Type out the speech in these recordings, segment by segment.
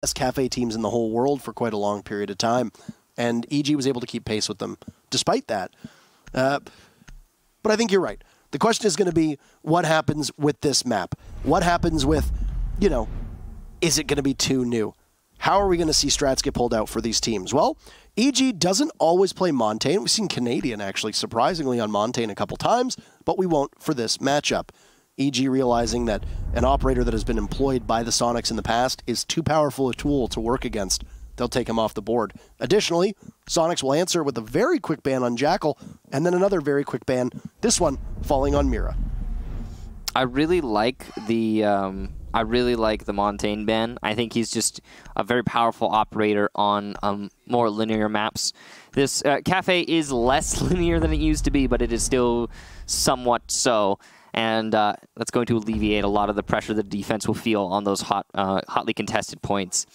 best cafe teams in the whole world for quite a long period of time, and EG was able to keep pace with them despite that. But I think you're right. The question is going to be, what happens with this map? What happens with, is it going to be too new? How are we going to see strats get pulled out for these teams? Well, EG doesn't always play Montaigne. We've seen Canadian, actually, surprisingly, on Montaigne a couple times, but we won't for this matchup. EG realizing that an operator that has been employed by the Soniqs in the past is too powerful a tool to work against. They'll take him off the board. Additionally, Soniqs will answer with a very quick ban on Jackal, and then another very quick ban, this one falling on Mira. I really like the Montaigne ban. I think he's just a very powerful operator on more linear maps. This Cafe is less linear than it used to be, but it is still somewhat so. And that's going to alleviate a lot of the pressure the defense will feel on those hotly contested points.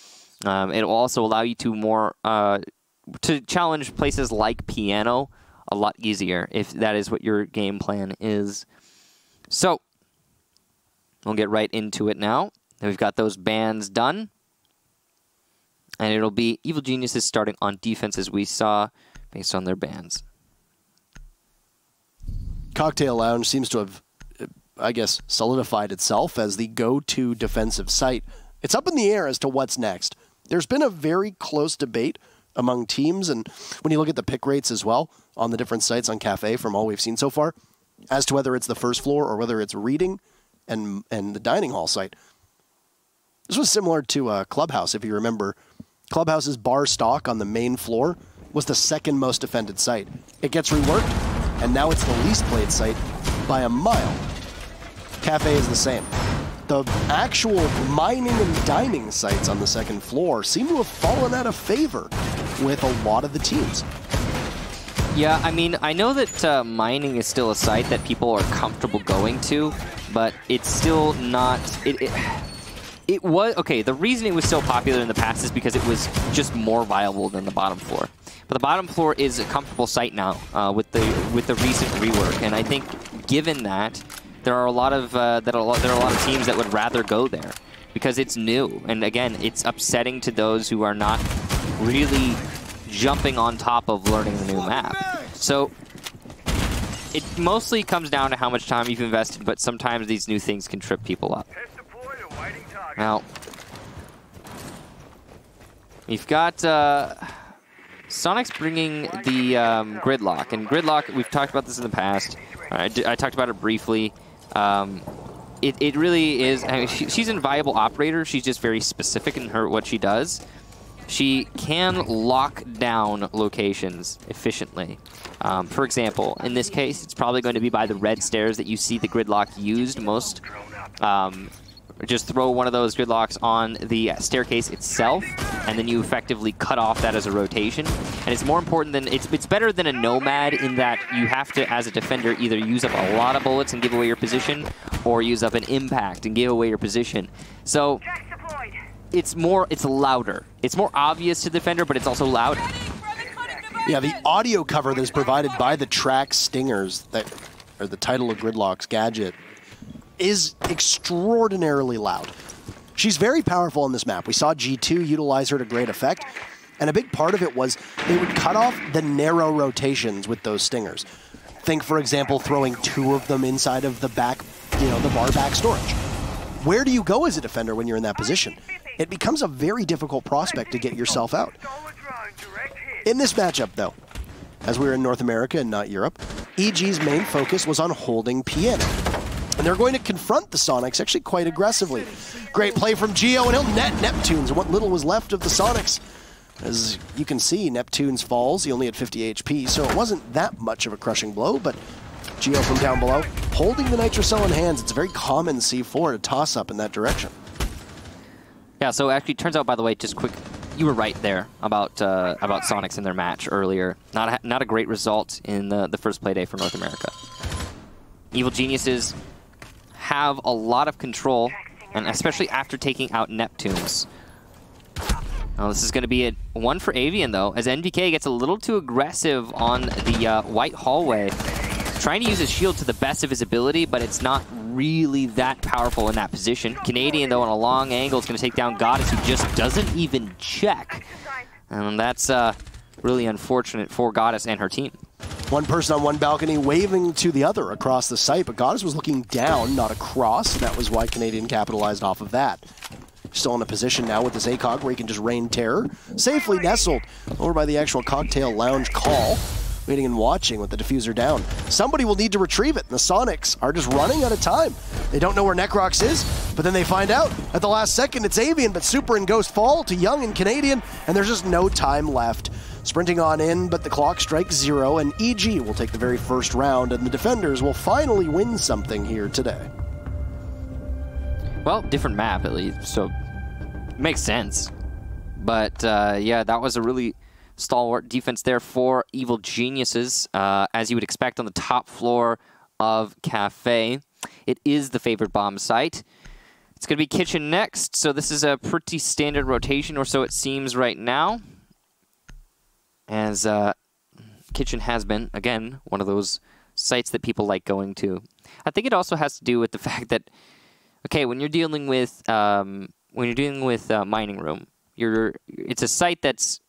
It will also allow you to challenge places like Piano a lot easier if that is what your game plan is. So we'll get right into it now. We've got those bans done. And it'll be Evil Geniuses starting on defense as we saw based on their bans. Cocktail Lounge seems to have, I guess, solidified itself as the go-to defensive site. It's up in the air as to what's next. There's been a very close debate among teams, and when you look at the pick rates as well on the different sites on Cafe from all we've seen so far, as to whether it's the first floor or whether it's Reading and the dining hall site. This was similar to Clubhouse, if you remember. Clubhouse's bar stock on the main floor was the second most defended site. It gets reworked, and now it's the least played site by a mile. Cafe is the same. The actual mining and dining sites on the second floor seem to have fallen out of favor with a lot of the teams. Yeah, I mean, I know that mining is still a site that people are comfortable going to, but it's still not... It was... Okay, the reason it was so popular in the past is because it was just more viable than the bottom floor. But the bottom floor is a comfortable site now with the recent rework, and I think given that, there are a lot of teams that would rather go there because it's new, and again, it's upsetting to those who are not really jumping on top of learning the new map. So it mostly comes down to how much time you've invested, but sometimes these new things can trip people up. Now, we've got Soniqs bringing the Gridlock, and Gridlock, we've talked about this in the past. I talked about it briefly. It really is, I mean, she's an inviolable operator. She's just very specific in what she does. She can lock down locations efficiently. For example, in this case, it's probably going to be by the red stairs that you see the Gridlock used most. Just throw one of those Gridlocks on the staircase itself, and then you effectively cut off that as a rotation. And it's more important than... It's better than a Nomad in that you have to, as a defender, either use up a lot of bullets and give away your position, or use up an impact and give away your position. So it's louder. It's more obvious to the defender, but it's also louder. Yeah, the audio cover that is provided by the track stingers, that are the title of Gridlock's gadget, is extraordinarily loud. She's very powerful in this map. We saw G2 utilize her to great effect, and a big part of it was they would cut off the narrow rotations with those stingers. Think, for example, throwing 2 of them inside of the back, the bar back storage. Where do you go as a defender when you're in that position? It becomes a very difficult prospect to get yourself out. In this matchup, though, as we were in North America and not Europe, EG's main focus was on holding Piano. And they're going to confront the Soniqs actually quite aggressively. Great play from Geo, and he'll net Neptunes, and what little was left of the Soniqs. As you can see, Neptunes falls. He only had 50 HP, so it wasn't that much of a crushing blow, but Geo from down below, holding the Nitrocell in hands. It's a very common C4 to toss up in that direction. Yeah, so actually, it turns out, by the way, just quick, you were right there about Soniqs in their match earlier. Not a great result in the first play day for North America. Evil Geniuses have a lot of control, and especially after taking out Neptunes. Now, this is going to be a one for Avian, though, as NVK gets a little too aggressive on the white hallway. Trying to use his shield to the best of his ability, but it's not really that powerful in that position. Canadian, though, on a long angle, is going to take down Goddess, who just doesn't even check. And that's really unfortunate for Goddess and her team. One person on one balcony waving to the other across the site, but Goddess was looking down, not across, and that was why Canadian capitalized off of that. Still in a position now with this ACOG where he can just rain terror. Safely nestled over by the actual cocktail lounge call. Waiting and watching with the diffuser down. Somebody will need to retrieve it. The Soniqs are just running out of time. They don't know where Necrox is, but then they find out at the last second it's Avian, but Super and Ghost fall to Young and Canadian, and there's just no time left. Sprinting on in, but the clock strikes 0, and EG will take the very first round, and the defenders will finally win something here today. Well, different map at least, so makes sense. But yeah, that was a really stalwart defense there for Evil Geniuses, as you would expect on the top floor of Cafe. It is the favored bomb site. It's going to be Kitchen next, so this is a pretty standard rotation, or so it seems right now. As Kitchen has been, again, one of those sites that people like going to. I think it also has to do with the fact that, okay, when you're dealing with Mining Room, it's a site that's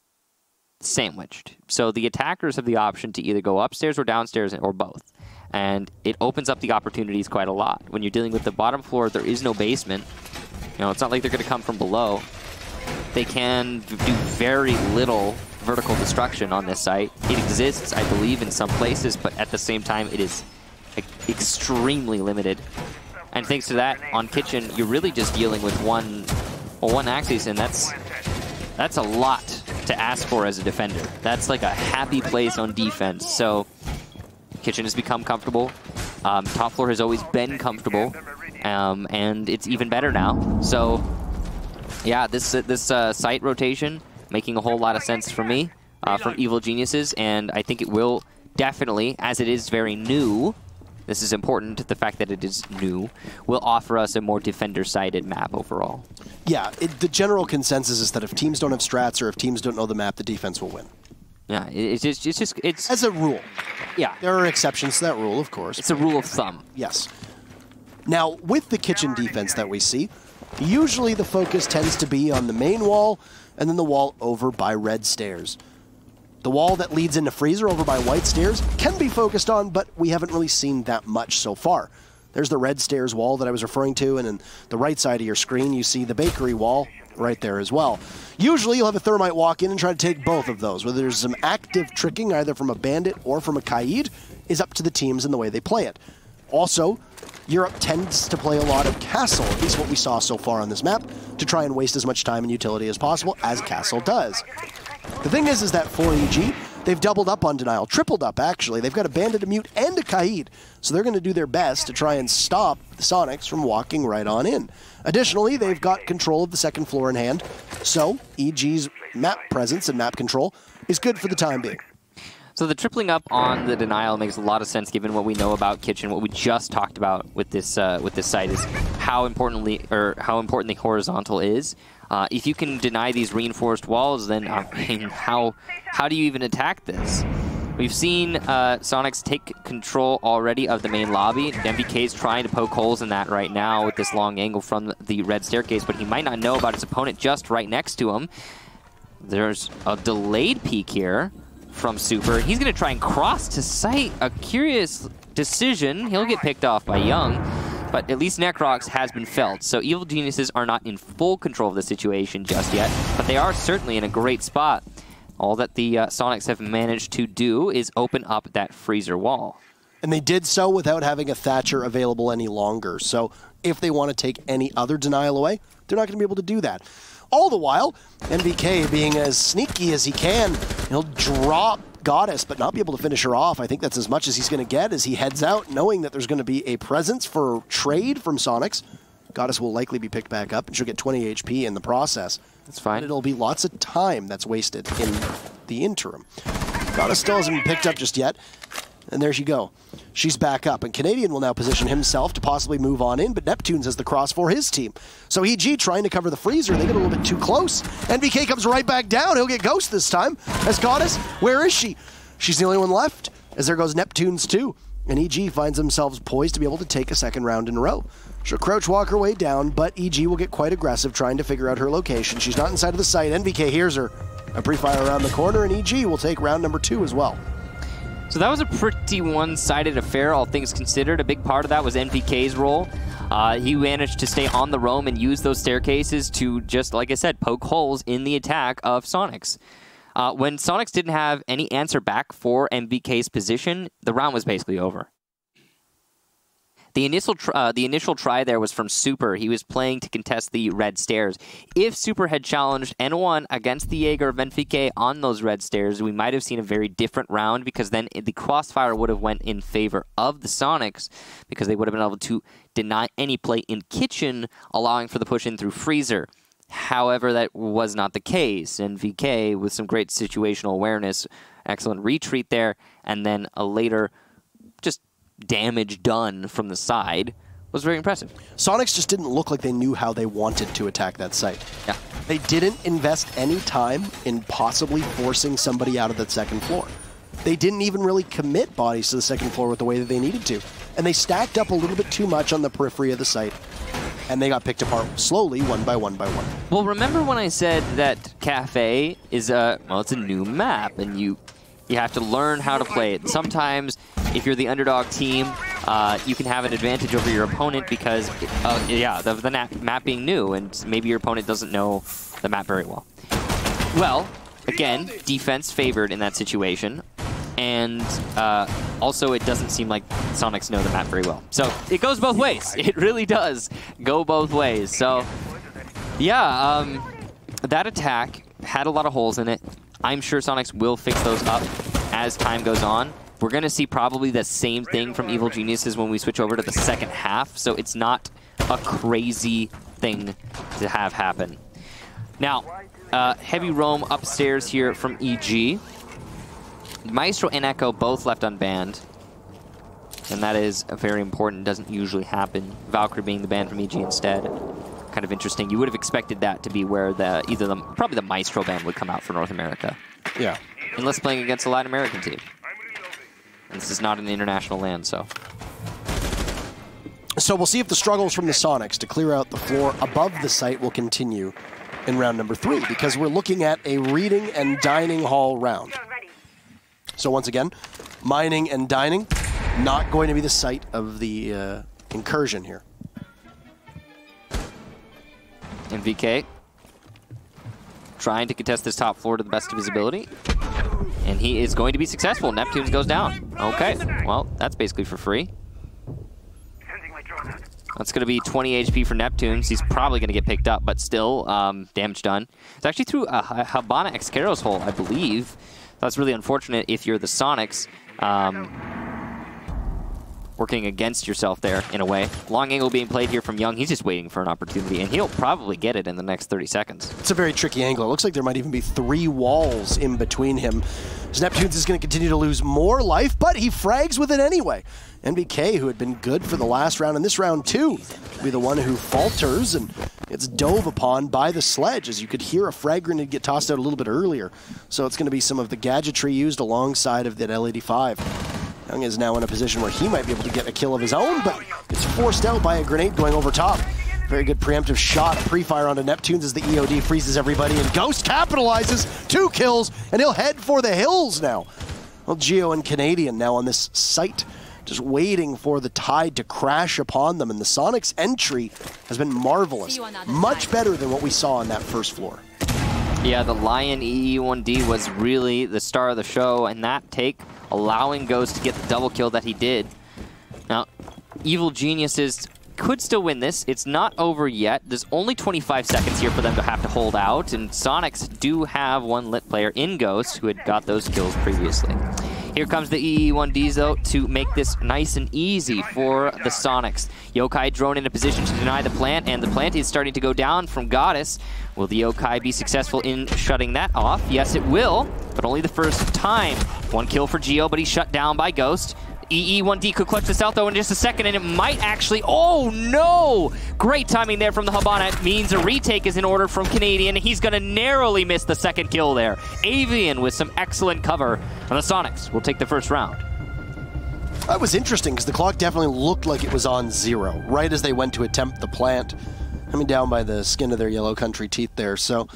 sandwiched. So the attackers have the option to either go upstairs or downstairs or both. And it opens up the opportunities quite a lot. When you're dealing with the bottom floor, there is no basement. You know, it's not like they're going to come from below. They can do very little vertical destruction on this site. It exists, I believe, in some places, but at the same time, it is extremely limited. And thanks to that, on Kitchen, you're really just dealing with one axis, and that's a lot to ask for as a defender. That's like a happy place on defense. So Kitchen has become comfortable. Top floor has always been comfortable, and it's even better now. So yeah, this site rotation making a whole lot of sense for me from Evil Geniuses, and I think it will definitely, as it is very new, this is important, the fact that it is new, will offer us a more defender-sided map overall. Yeah, the general consensus is that if teams don't have strats or if teams don't know the map, the defense will win. Yeah, it's as a rule. Yeah. There are exceptions to that rule, of course. It's a rule of thumb. Yes. Now, with the Kitchen defense that we see, usually the focus tends to be on the main wall and then the wall over by red stairs. The wall that leads into Freezer over by white stairs can be focused on, but we haven't really seen that much so far. There's the red stairs wall that I was referring to, and in the right side of your screen, you see the bakery wall right there as well. Usually, you'll have a Thermite walk in and try to take both of those. Whether there's some active tricking, either from a Bandit or from a Kaid, is up to the teams and the way they play it. Also, Europe tends to play a lot of Castle, at least what we saw so far on this map, to try and waste as much time and utility as possible, as Castle does. The thing is that for EG, they've doubled up on Denial, tripled up actually. They've got a Bandit, a Mute, and a Kaid, so they're going to do their best to try and stop the Soniqs from walking right on in. Additionally, they've got control of the second floor in hand, so EG's map presence and map control is good for the time being. So the tripling up on the Denial makes a lot of sense given what we know about Kitchen. What we just talked about with this site is how important the horizontal is. If you can deny these reinforced walls, then I mean, how do you even attack this? We've seen Soniqs take control already of the main lobby. MVK is trying to poke holes in that right now with this long angle from the red staircase, but he might not know about his opponent just right next to him. There's a delayed peek here from Super. He's going to try and cross to site. A curious decision. He'll get picked off by Young, but at least Necrox has been felt. So Evil Geniuses are not in full control of the situation just yet, but they are certainly in a great spot. All that the Soniqs have managed to do is open up that freezer wall. And they did so without having a Thatcher available any longer. So if they want to take any other denial away, they're not going to be able to do that. All the while, MVK being as sneaky as he can, he'll drop Goddess, but not be able to finish her off. I think that's as much as he's going to get as he heads out, knowing that there's going to be a presence for trade from Soniqs. Goddess will likely be picked back up, and she'll get 20 HP in the process. That's fine. And it'll be lots of time that's wasted in the interim. Goddess still hasn't been picked up just yet. And there she go. She's back up, and Canadian will now position himself to possibly move on in, but Neptune's has the cross for his team. So EG trying to cover the freezer, they get a little bit too close. NVK comes right back down, he'll get Ghost this time. As Goddess, where is she? She's the only one left, as there goes Neptune's too. and EG finds themselves poised to be able to take a second round in a row. She'll crouch walk her way down, but EG will get quite aggressive trying to figure out her location. She's not inside of the site. NVK hears her. A pre-fire around the corner, and EG will take round number 2 as well. So that was a pretty one-sided affair, all things considered. A big part of that was NVK's role. He managed to stay on the roam and use those staircases to just, like I said, poke holes in the attack of Soniqs. When Soniqs didn't have any answer back for MVK's position, the round was basically over. The initial try there was from Super. He was playing to contest the red stairs. If Super had challenged N1 against the Jaeger of NVK on those red stairs, we might have seen a very different round, because then the crossfire would have went in favor of the Soniqs, because they would have been able to deny any play in kitchen, allowing for the push in through freezer. However, that was not the case. NVK, with some great situational awareness, excellent retreat there, and then a later just damage done from the side was very impressive. Soniqs just didn't look like they knew how they wanted to attack that site. Yeah. They didn't invest any time in possibly forcing somebody out of that second floor. They didn't even really commit bodies to the second floor with the way that they needed to. And they stacked up a little bit too much on the periphery of the site. And they got picked apart slowly, one by one by one. Well, remember when I said that Cafe is it's a new map, and you have to learn how to play it. Sometimes, if you're the underdog team, you can have an advantage over your opponent because, of the map being new, and maybe your opponent doesn't know the map very well. Well, again, defense favored in that situation, and also it doesn't seem like Soniqs know the map very well. So it goes both ways. It really does go both ways. So, yeah, that attack had a lot of holes in it. I'm sure Soniqs will fix those up as time goes on. We're going to see probably the same thing from Evil Geniuses when we switch over to the second half, so it's not a crazy thing to have happen. Now, heavy roam upstairs here from EG. Maestro and Echo both left unbanned, and that is very important. Doesn't usually happen. Valkyrie being the ban from EG instead. Kind of interesting. You would have expected that to be where probably the Maestro ban would come out for North America. Yeah. Unless playing against a Latin American team. And this is not an international land, so. So we'll see if the struggles from the Soniqs to clear out the floor above the site will continue in round number 3, because we're looking at a reading and dining hall round. So once again, mining and dining, not going to be the site of the incursion here. NVK trying to contest this top floor to the best of his ability. And he is going to be successful. Neptunes goes down. Okay, well, that's basically for free. That's going to be 20 HP for Neptunes. He's probably going to get picked up, but still, damage done. It's actually through a Habana Excaros hole, I believe. That's really unfortunate if you're the Soniqs. Working against yourself there, in a way. Long angle being played here from Young. He's just waiting for an opportunity, and he'll probably get it in the next 30 seconds. It's a very tricky angle. It looks like there might even be 3 walls in between him. Neptunes is going to continue to lose more life, but he frags with it anyway. NVK, who had been good for the last round, and this round too, will be the one who falters and gets dove upon by the sledge, as you could hear a frag grenade get tossed out a little bit earlier. So it's going to be some of the gadgetry used alongside of that L85. Young is now in a position where he might be able to get a kill of his own, but it's forced out by a grenade going over top. Very good preemptive shot, pre-fire onto Neptunes as the EOD freezes everybody, and Ghost capitalizes, 2 kills, and he'll head for the hills now. Well, Geo and Canadian now on this site, just waiting for the tide to crash upon them, and the Soniqs entry has been marvelous. Much better than what we saw on that first floor. Yeah, the Lion EE1D was really the star of the show, and that take allowing Ghost to get the double kill that he did. Now, Evil Geniuses could still win this. It's not over yet. There's only 25 seconds here for them to have to hold out, and Soniqs do have one lit player in Ghost who had got those kills previously. Here comes the EE1Ds, though, to make this nice and easy for the Soniqs. Yokai drone in a position to deny the plant, and the plant is starting to go down from Goddess. Will the Yokai be successful in shutting that off? Yes, it will, but only the first time. 1 kill for Geo, but he's shut down by Ghost. EE1D could clutch this out, though, in just a second, and it might actually... Oh, no! Great timing there from the Habana. It means a retake is in order from Canadian. He's going to narrowly miss the second kill there. Avian with some excellent cover, and the Soniqs will take the first round. That was interesting because the clock definitely looked like it was on 0 right as they went to attempt the plant. Coming down by the skin of their yellow country teeth there. So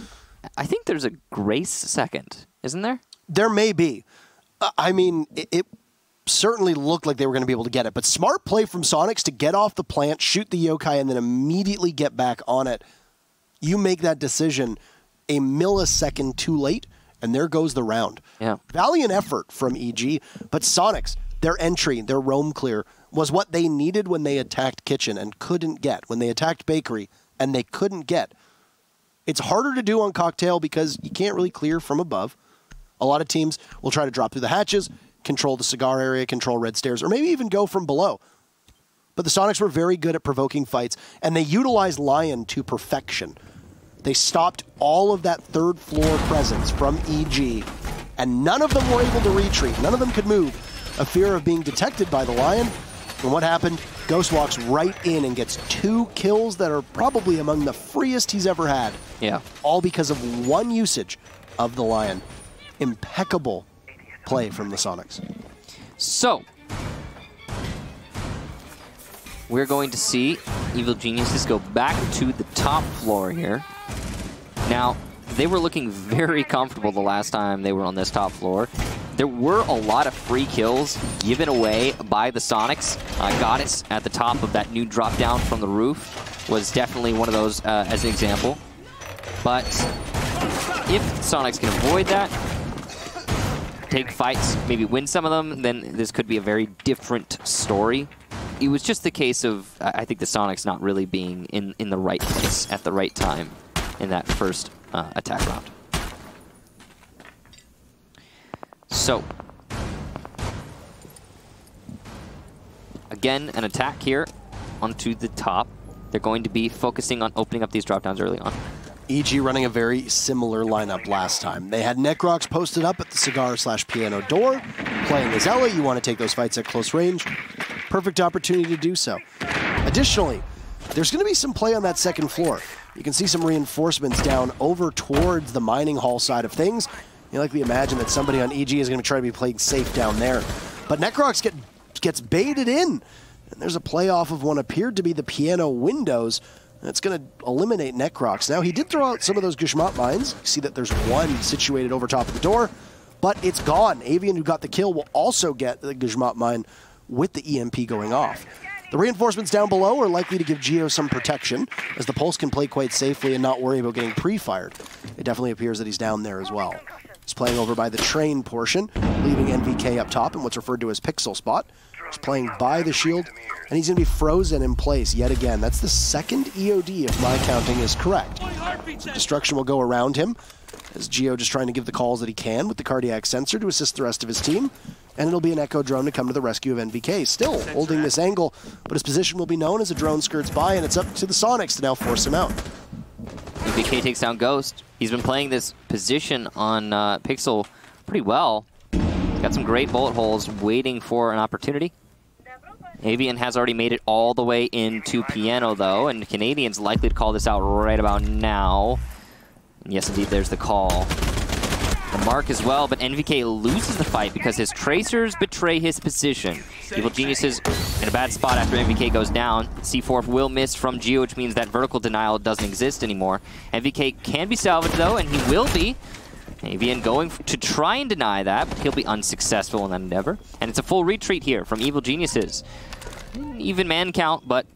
I think there's a grace second, isn't there? There may be. I mean, it certainly looked like they were going to be able to get it. But smart play from Soniqs to get off the plant, shoot the yokai, and then immediately get back on it. You make that decision a millisecond too late, and there goes the round. Yeah. Valiant effort from EG, but Soniqs, their entry, their roam clear, was what they needed when they attacked Kitchen and couldn't get. When they attacked Bakery and they couldn't get. It's harder to do on Cocktail because you can't really clear from above. A lot of teams will try to drop through the hatches, control the cigar area, control red stairs, or maybe even go from below. But the Soniqs were very good at provoking fights, and they utilized Lion to perfection. They stopped all of that third floor presence from EG, and none of them were able to retreat. None of them could move. A fear of being detected by the Lion. And what happened? Ghost walks right in and gets 2 kills that are probably among the freest he's ever had. Yeah. All because of one usage of the Lion. Impeccable play from the Soniqs. So, we're going to see Evil Geniuses go back to the top floor here. Now, they were looking very comfortable the last time they were on this top floor. There were a lot of free kills given away by the Soniqs. Goddess at the top of that new drop down from the roof was definitely one of those as an example. But if Soniqs can avoid that, take fights, maybe win some of them, then this could be a very different story. It was just the case of, I think, the Soniqs not really being in the right place at the right time in that first attack round. So, again, an attack here onto the top. They're going to be focusing on opening up these drop downs early on. EG running a very similar lineup last time. They had Necrox posted up at the cigar/piano door, playing as Ella. You want to take those fights at close range. Perfect opportunity to do so. Additionally, there's going to be some play on that second floor. You can see some reinforcements down over towards the mining hall side of things. You likely imagine that somebody on EG is going to try to be playing safe down there. But Necrox gets baited in. And there's a play off of what appeared to be the piano windows. That's going to eliminate Necrox. Now, he did throw out some of those Gushmat mines. You see that there's one situated over top of the door, but it's gone. Avian, who got the kill, will also get the Gushmat mine with the EMP going off. The reinforcements down below are likely to give Geo some protection, as the Pulse can play quite safely and not worry about getting pre-fired. It definitely appears that he's down there as well. He's playing over by the train portion, leaving NVK up top in what's referred to as Pixel Spot. He's playing by the shield, and he's going to be frozen in place yet again. That's the second EOD, if my counting is correct. Destruction will go around him, as Geo just trying to give the calls that he can with the cardiac sensor to assist the rest of his team. And it'll be an Echo drone to come to the rescue of NVK. Still holding this angle, but his position will be known as a drone skirts by, and it's up to the Soniqs to now force him out. NVK takes down Ghost. He's been playing this position on Pixel pretty well. He's got some great bullet holes waiting for an opportunity. Avian has already made it all the way into Piano, though, and Canadian's likely to call this out right about now. And yes, indeed, there's the call. The mark as well, but NVK loses the fight because his tracers betray his position. Evil Geniuses in a bad spot after NVK goes down. C4 will miss from Geo, which means that vertical denial doesn't exist anymore. NVK can be salvaged, though, and he will be. Avian going to try and deny that, but he'll be unsuccessful in that endeavor. And it's a full retreat here from Evil Geniuses. Even man count, but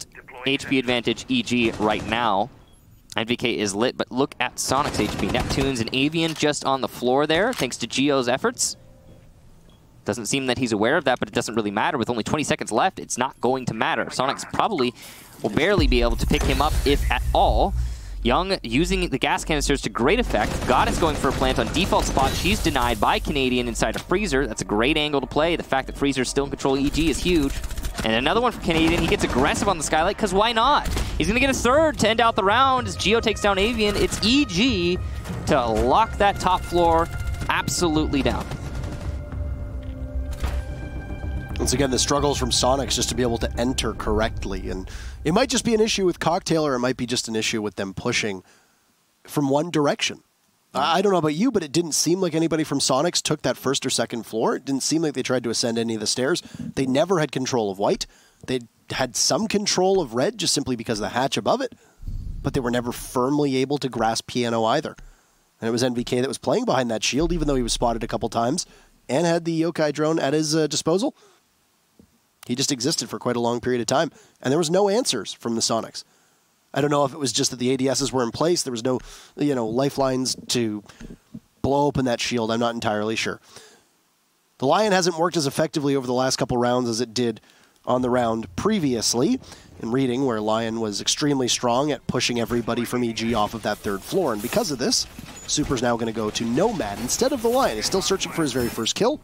HP advantage EG right now. NVK is lit, but look at Sonic's HP. Neptunes and Avian just on the floor there, thanks to Geo's efforts. Doesn't seem that he's aware of that, but it doesn't really matter. With only 20 seconds left, it's not going to matter. Soniqs probably will barely be able to pick him up, if at all. Young using the gas canisters to great effect. Goddess going for a plant on default spot. She's denied by Canadian inside a Freezer. That's a great angle to play. The fact that Freezer's still in control EG is huge. And another one for Canadian. He gets aggressive on the Skylight, because why not? He's going to get a third to end out the round as Geo takes down Avian. It's EG to lock that top floor absolutely down. Once again, the struggles from Soniqs just to be able to enter correctly. And it might just be an issue with Cocktail, or it might be just an issue with them pushing from one direction. I don't know about you, but it didn't seem like anybody from Soniqs took that first or second floor. It didn't seem like they tried to ascend any of the stairs. They never had control of white. They had some control of red just simply because of the hatch above it, but they were never firmly able to grasp piano either. And it was NVK that was playing behind that shield, even though he was spotted a couple times and had the yokai drone at his disposal. He just existed for quite a long period of time, and there was no answers from the Soniqs. I don't know if it was just that the ADSs were in place. There was no, lifelines to blow open that shield. I'm not entirely sure. The Lion hasn't worked as effectively over the last couple rounds as it did on the round previously in Reading, where Lion was extremely strong at pushing everybody from EG off of that third floor. And because of this, Super's now going to go to Nomad instead of the Lion. He's still searching for his very first kill.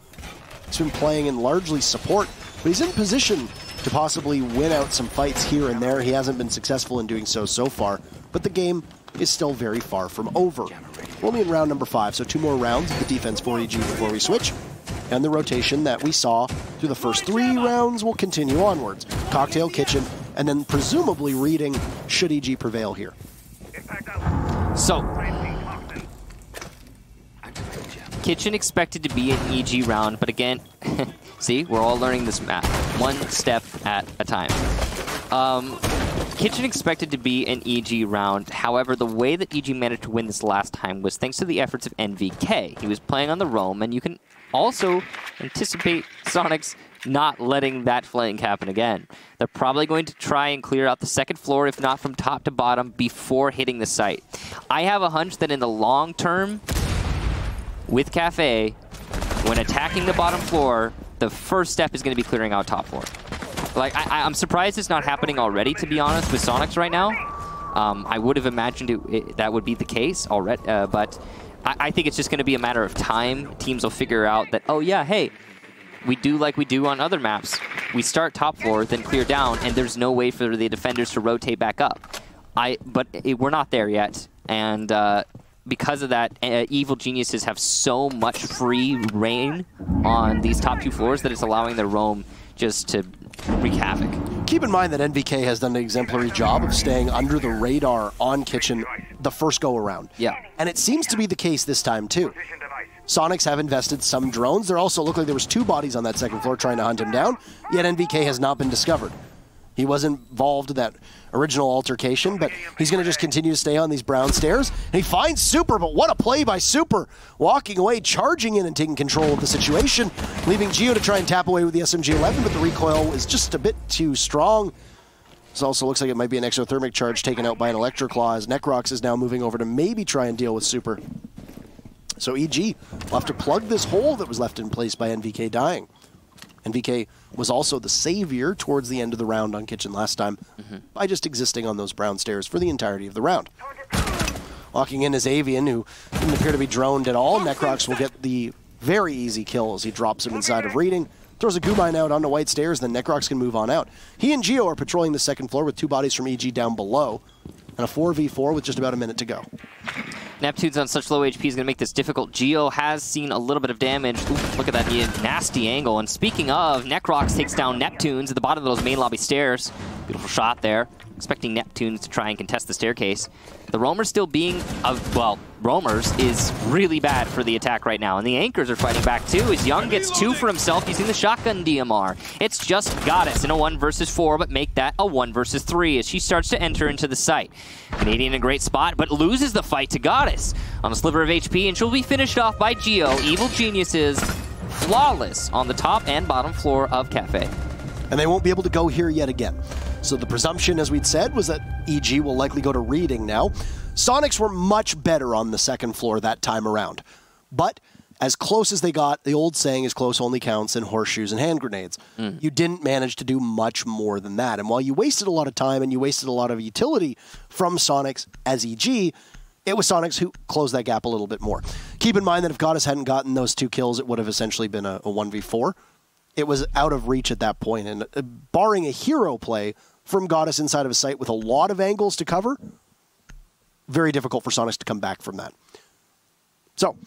He's been playing in largely support, but he's in position to possibly win out some fights here and there. He hasn't been successful in doing so far, but the game is still very far from over. We're only in round number 5, so 2 more rounds of the defense for EG before we switch. And the rotation that we saw through the first 3 rounds will continue onwards. Cocktail, Kitchen, and then presumably Reading should EG prevail here. So, Kitchen expected to be an EG round, but again, see, we're all learning this map, one step at a time. Kitchen expected to be an EG round. However, the way that EG managed to win this last time was thanks to the efforts of NVK. He was playing on the roam, and you can also anticipate Soniqs not letting that flank happen again. They're probably going to try and clear out the second floor, if not from top to bottom, before hitting the site. I have a hunch that in the long term, with Cafe, when attacking the bottom floor, the first step is going to be clearing out top floor. Like, I'm surprised it's not happening already, to be honest, with Soniqs right now. I would have imagined that would be the case already, but I think it's just going to be a matter of time. Teams will figure out that, oh yeah, hey, we do like we do on other maps. We start top floor, then clear down, and there's no way for the defenders to rotate back up. But we're not there yet, and because of that, evil geniuses have so much free reign on these top 2 floors that it's allowing their roam just to wreak havoc. Keep in mind that NVK has done an exemplary job of staying under the radar on Kitchen the first go-around. Yeah. And it seems to be the case this time, too. Soniqs have invested some drones. There also looked like there was 2 bodies on that second floor trying to hunt him down, yet NVK has not been discovered. He was involved in that original altercation, but he's going to just continue to stay on these brown stairs. And he finds Super, but what a play by Super. Walking away, charging in and taking control of the situation, leaving Geo to try and tap away with the SMG-11, but the recoil is just a bit too strong. This also looks like it might be an exothermic charge taken out by an Electroclaw, as Necrox is now moving over to maybe try and deal with Super. So EG will have to plug this hole that was left in place by NVK dying. NVK was also the savior towards the end of the round on Kitchen last time by just existing on those brown stairs for the entirety of the round. Walking in is Avian, who didn't appear to be droned at all. Necrox will get the very easy kill as he drops him inside of Reading. Throws a Gumine out onto white stairs, then Necrox can move on out. He and Geo are patrolling the second floor with 2 bodies from EG down below, and a 4v4 with just about a minute to go. Neptune's on such low HP is going to make this difficult. Geo has seen a little bit of damage. Ooh, look at that nasty angle. And speaking of, Necrox takes down Neptunes at the bottom of those main lobby stairs. Beautiful shot there. Expecting Neptunes to try and contest the staircase. The Roamers still being, well, Roamers is really bad for the attack right now. And the Anchors are fighting back too, as Young gets 2 for himself using the shotgun DMR. It's just Goddess in a 1 versus 4, but make that a 1 versus 3 as she starts to enter into the site. Canadian in a great spot, but loses the fight to Goddess on a sliver of HP, and she'll be finished off by Geo. Evil Geniuses, flawless on the top and bottom floor of Cafe. And they won't be able to go here yet again. So the presumption, as we'd said, was that EG will likely go to Reading now. Soniqs were much better on the second floor that time around. But as close as they got, the old saying is close only counts in horseshoes and hand grenades. You didn't manage to do much more than that. And while you wasted a lot of time and you wasted a lot of utility from Soniqs as EG, it was Soniqs who closed that gap a little bit more. Keep in mind that if Goddess hadn't gotten those 2 kills, it would have essentially been a 1v4. It was out of reach at that point, and barring a hero play from Goddess inside of a site with a lot of angles to cover, very difficult for Soniqs to come back from that. So,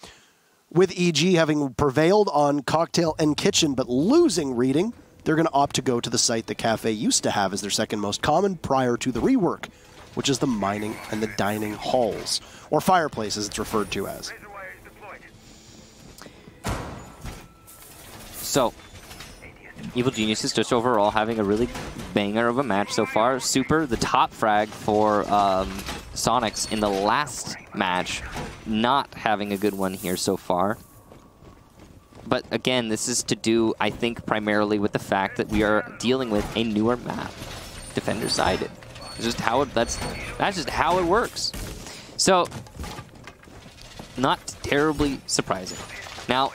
with EG having prevailed on Cocktail and Kitchen, but losing Reading, they're going to opt to go to the site that Cafe used to have as their second most common prior to the rework. which is the mining and the dining halls, or fireplace as it's referred to as. So, Evil Geniuses just overall having a really banger of a match so far. Super, the top frag for Soniqs in the last match, not having a good one here so far. But again, this is to do, I think, primarily with the fact that we are dealing with a newer map, defender-sided. Just how it, that's just how it works. So, not terribly surprising. Now,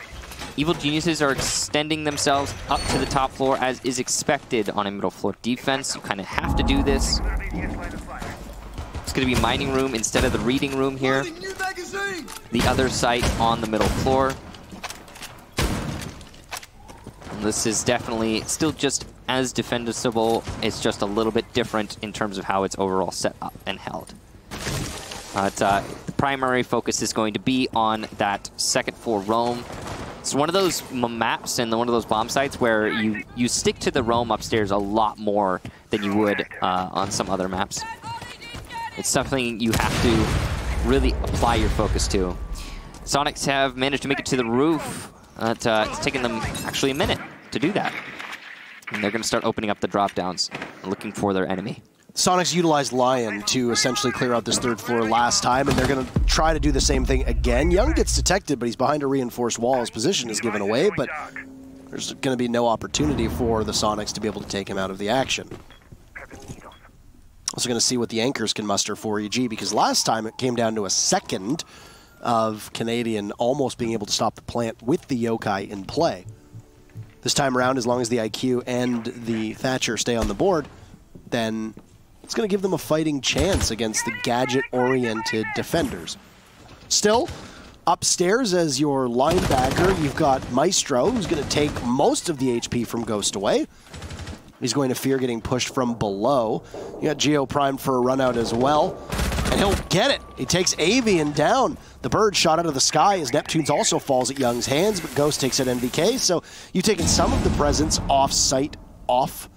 Evil Geniuses are extending themselves up to the top floor as is expected on a middle floor defense. You kind of have to do this. It's going to be mining room instead of the reading room here. The other site on the middle floor. And this is definitely still just as defensible. It's just a little bit different in terms of how it's overall set up and held. The primary focus is going to be on that second floor roam. It's one of those maps and one of those bomb sites where you stick to the roam upstairs a lot more than you would on some other maps. It's something you have to really apply your focus to. Soniqs have managed to make it to the roof. It's taken them actually a minute to do that. And they're going to start opening up the drop-downs and looking for their enemy. Soniqs utilized Lion to essentially clear out this third floor last time, and they're going to try to do the same thing again. Young gets detected, but he's behind a reinforced wall. His position is given away, but there's going to be no opportunity for the Soniqs to be able to take him out of the action. Also going to see what the anchors can muster for EG, because last time it came down to a second of Canadian almost being able to stop the plant with the yokai in play. This time around, as long as the IQ and the Thatcher stay on the board, then it's going to give them a fighting chance against the gadget-oriented defenders. Still, upstairs as your linebacker, you've got Maestro, who's going to take most of the HP from Ghost away. He's going to fear getting pushed from below. You got Geo primed for a run out as well, and he'll get it. He takes Avian down. The bird shot out of the sky as Neptune's also falls at Young's hands, but Ghost takes out NVK, so you've taken some of the presence off-site, off.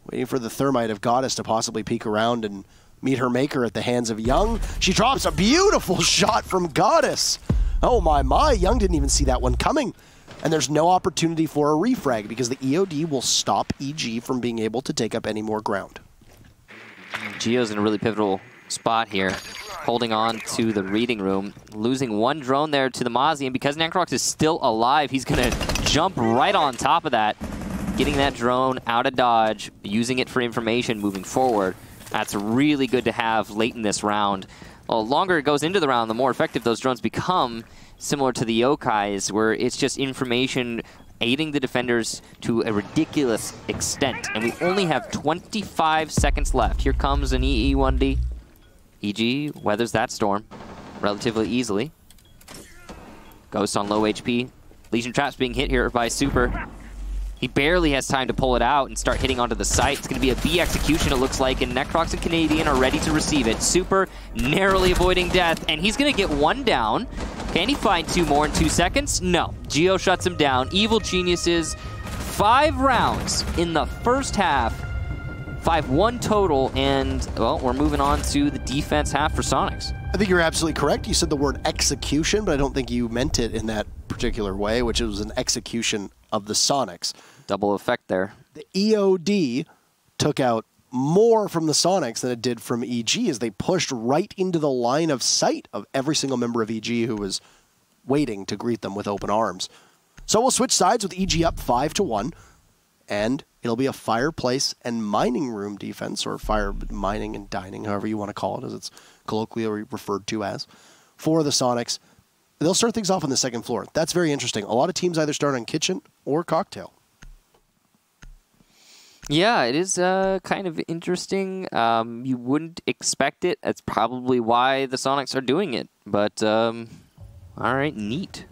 Waiting for the Thermite of Goddess to possibly peek around and meet her maker at the hands of Young. She drops a beautiful shot from Goddess. Oh my, Young didn't even see that one coming. And there's no opportunity for a refrag because the EOD will stop EG from being able to take up any more ground. Geo's in a really pivotal spot here, holding on to the reading room, losing one drone there to the Mozzie, and because Necrox is still alive, he's going to jump right on top of that, getting that drone out of dodge, using it for information moving forward. That's really good to have late in this round. Well, the longer it goes into the round, the more effective those drones become, similar to the Yokais, where it's just information aiding the defenders to a ridiculous extent. And we only have 25 seconds left. Here comes an EE1D. EG weathers that storm relatively easily. Ghost on low HP. Legion Trap's being hit here by Super. He barely has time to pull it out and start hitting onto the site. It's going to be a B execution, it looks like, and Necrox and Canadian are ready to receive it. Super narrowly avoiding death, and he's going to get one down. Can he find two more in 2 seconds? No. Geo shuts him down. Evil Geniuses, 5 rounds in the first half. 5-1 total, and, well, we're moving on to the defense half for Soniqs. I think you're absolutely correct. You said the word execution, but I don't think you meant it in that particular way, which was an execution of the Soniqs. Double effect there. The EOD took out more from the Soniqs than it did from EG as they pushed right into the line of sight of every single member of EG who was waiting to greet them with open arms. So we'll switch sides with EG up 5-1, and it'll be a fireplace and mining room defense, or fire mining and dining, however you want to call it, as it's colloquially referred to as, for the Soniqs. They'll start things off on the second floor. That's very interesting. A lot of teams either start on kitchen or cocktail. Yeah, it is kind of interesting. You wouldn't expect it. That's probably why the Soniqs are doing it. But, all right, neat.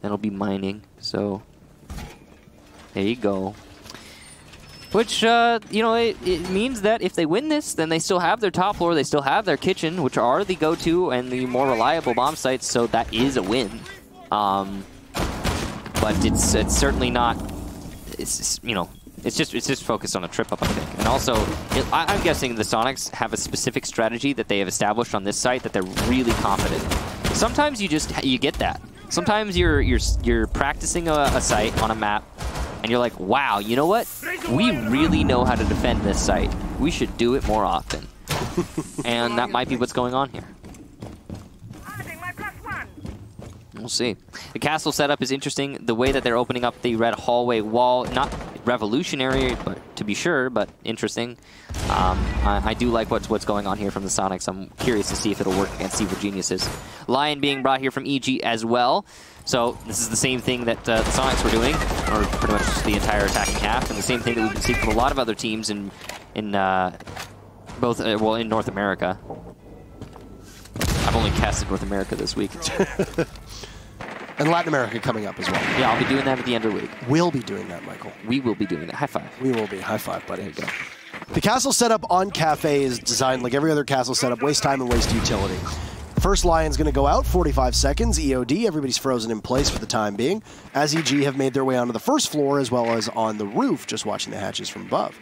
That'll be mining. So, there you go. Which, you know, it means that if they win this, then they still have their top floor, they still have their kitchen, which are the go-to and the more reliable bomb sites, so that is a win. But it's certainly not, it's, you know, It's just focused on a trip up, I think. And also, I'm guessing the Soniqs have a specific strategy that they have established on this site that they're really confident. Sometimes you get that. Sometimes you're practicing a site on a map, and you're like, wow, you know what? We really know how to defend this site. We should do it more often. And that might be what's going on here. We'll see. The castle setup is interesting. The way that they're opening up the red hallway wall, not revolutionary, but to be sure, but interesting. I do like what's going on here from the Soniqs. I'm curious to see if it'll work against Evil Geniuses. Lion being brought here from EG as well. So this is the same thing that the Soniqs were doing, or pretty much the entire attacking half, and the same thing that we've been seeing from a lot of other teams in both in North America. I've only casted North America this week. And Latin America coming up as well. Yeah, I'll be doing that at the end of the week. We'll be doing that, Michael. We will be doing that. High five. We will be. High five, buddy. There you go. The castle setup on Cafe is designed like every other castle setup, waste time and waste utility. First Lion's going to go out, 45 seconds, EOD. Everybody's frozen in place for the time being, as EG have made their way onto the first floor as well as on the roof, just watching the hatches from above.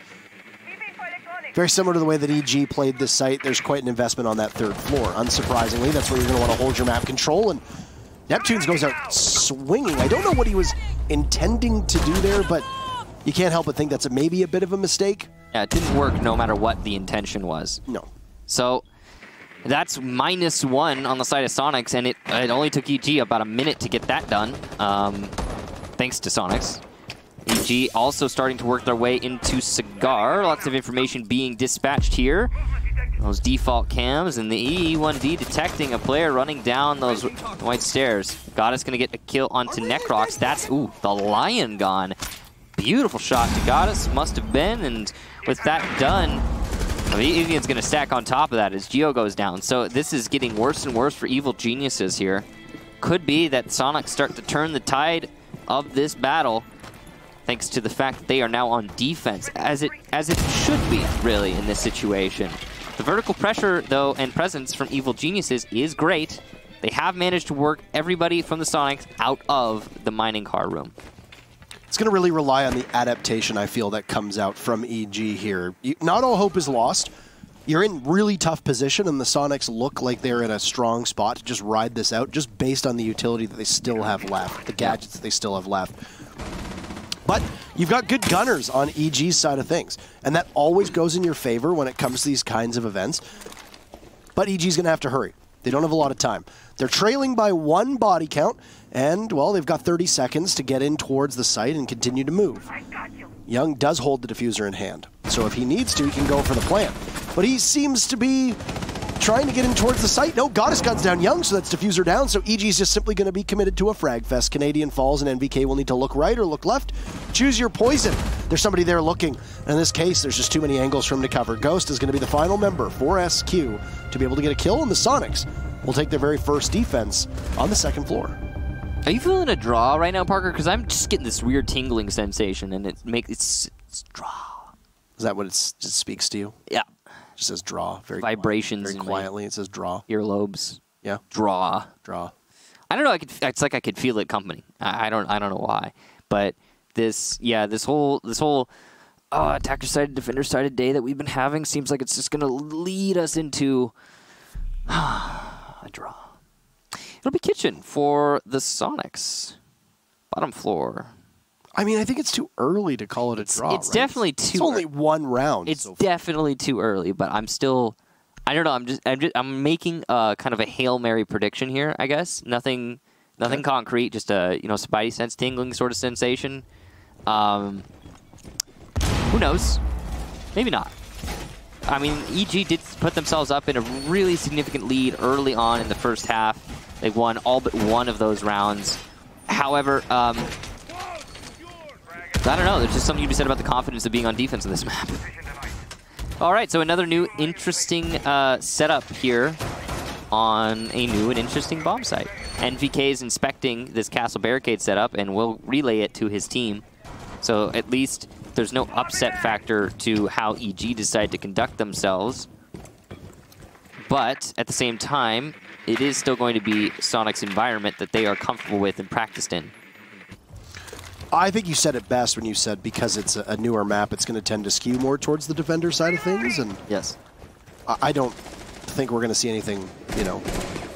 Very similar to the way that EG played this site, there's quite an investment on that third floor. Unsurprisingly, that's where you're going to want to hold your map control, and Neptunes goes out swinging. I don't know what he was intending to do there, but you can't help but think that's maybe a bit of a mistake. Yeah, it didn't work no matter what the intention was. No. So that's -1 on the side of Soniqs, and it only took EG about a minute to get that done, thanks to Soniqs. EG also starting to work their way into Cigar. Lots of information being dispatched here. Those default cams, and the EE1D detecting a player running down those white stairs. Goddess going to get a kill onto Necrox. That's, ooh, the Lion gone. Beautiful shot to Goddess, must have been, and with that done, Evian's going to stack on top of that as Geo goes down. So this is getting worse and worse for Evil Geniuses here. Could be that Soniqs start to turn the tide of this battle, thanks to the fact that they are now on defense, as it should be, really, in this situation. The vertical pressure, though, and presence from Evil Geniuses is great. They have managed to work everybody from the Soniqs out of the mining car room. It's going to really rely on the adaptation, I feel, that comes out from EG here. Not all hope is lost. You're in really tough position, and the Soniqs look like they're in a strong spot to just ride this out, just based on the utility that they still have left, the gadgets that they still have left. But you've got good gunners on EG's side of things, and that always goes in your favor when it comes to these kinds of events. But EG's going to have to hurry. They don't have a lot of time. They're trailing by 1 body count, and, well, they've got 30 seconds to get in towards the site and continue to move. Young does hold the diffuser in hand, so if he needs to, he can go for the plant. But he seems to be trying to get in towards the site. No, Goddess guns down Young, so that's diffuser down, so EG's just simply going to be committed to a frag fest. Canadian falls, and NVK will need to look right or look left. Choose your poison. There's somebody there looking. In this case, there's just too many angles for him to cover. Ghost is going to be the final member for SQ to be able to get a kill, and the Soniqs will take their very first defense on the second floor. Are you feeling a draw right now, Parker? Because I'm just getting this weird tingling sensation, and it's draw. Is that what it just speaks to you? Yeah. Just says draw. Very vibrations. Very quietly, it says draw. Earlobes. Yeah. Draw. Draw. I don't know. It's like I could feel it coming. I don't know why, but this whole attacker sided, defender sided day that we've been having seems like it's just gonna lead us into a draw. It'll be kitchen for the Soniqs. Bottom floor. I mean, I think it's too early to call it a draw. It's definitely too. It's only 1 round. It's definitely too early, but I'm still. I don't know. I'm making kind of a Hail Mary prediction here. I guess nothing concrete. Just a spidey sense tingling sort of sensation. Who knows? Maybe not. I mean, EG did put themselves up in a really significant lead early on in the first half. They won all but 1 of those rounds. However, I don't know. There's just something to be said about the confidence of being on defense in this map. All right, so another new interesting setup here on a new and interesting bomb site. NVK is inspecting this castle barricade setup and will relay it to his team. So at least there's no upset factor to how EG decide to conduct themselves. But at the same time, it is still going to be Soniqs' environment that they are comfortable with and practiced in. I think you said it best when you said because it's a newer map, it's going to tend to skew more towards the defender side of things. And yes, I don't think we're going to see anything, you know,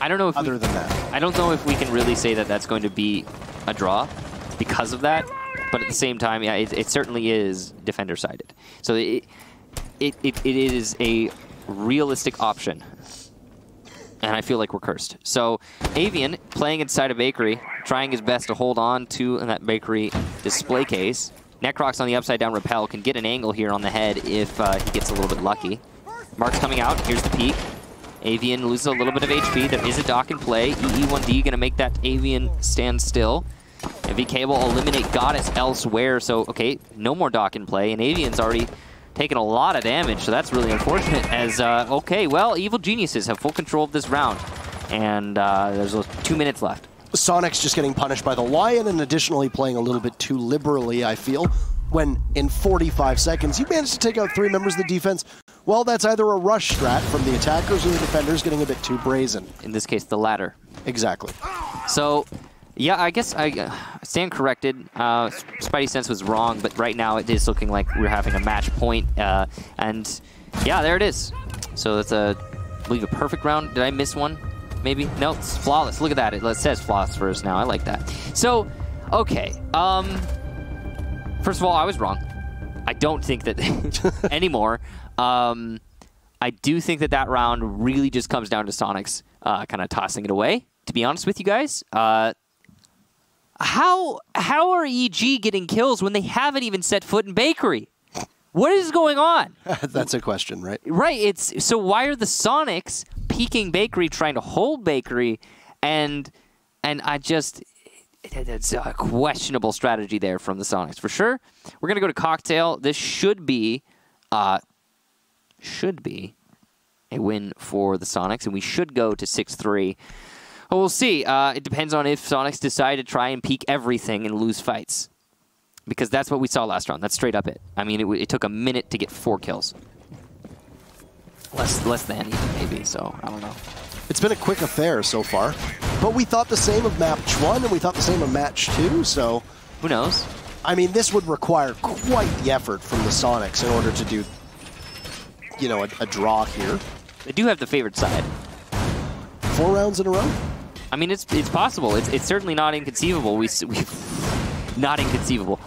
I don't know if other than that. I don't know if we can really say that that's going to be a draw because of that. But at the same time, yeah, it certainly is defender-sided. So it is a realistic option. And I feel like we're cursed. So Avian playing inside a bakery, trying his best to hold on to that bakery display case. Necrox on the upside-down repel can get an angle here on the head if he gets a little bit lucky. Mark's coming out. Here's the peek. Avian loses a little bit of HP. There is a dock in play. EE1D going to make that Avian stand still. MVK will eliminate Goddess elsewhere, so, okay, no more dock in play, and Avian's already taken a lot of damage, so that's really unfortunate as, okay, well, Evil Geniuses have full control of this round, and there's 2 minutes left. Soniqs just getting punished by the Lion and additionally playing a little bit too liberally, I feel, when in 45 seconds you managed to take out 3 members of the defense. Well, that's either a rush strat from the attackers or the defenders getting a bit too brazen. In this case, the latter. Exactly. So, yeah, I guess I stand corrected. Spidey Sense was wrong, but right now it is looking like we're having a match point. And yeah, there it is. So that's I believe a perfect round. Did I miss one? Maybe? No, it's flawless. Look at that. It says flawless for us now. I like that. So, okay. First of all, I was wrong. I don't think that anymore. I do think that round really just comes down to Soniqs kind of tossing it away, to be honest with you guys. How are EG getting kills when they haven't even set foot in Bakery? What is going on? That's a question, right? Right. So why are the Soniqs peeking Bakery, trying to hold Bakery, and I just it's a questionable strategy there from the Soniqs for sure. We're gonna go to Cocktail. This should be a win for the Soniqs, and we should go to 6-3. Well, we'll see. It depends on if Soniqs decide to try and peek everything and lose fights. Because that's what we saw last round. That's straight up it. I mean, it took a minute to get 4 kills. Less than even, maybe, so I don't know. It's been a quick affair so far. But we thought the same of match 1, and we thought the same of match 2, so... Who knows? I mean, this would require quite the effort from the Soniqs in order to do, you know, a draw here. They do have the favored side. 4 rounds in a row? I mean, it's possible. It's certainly not inconceivable. We've not inconceivable.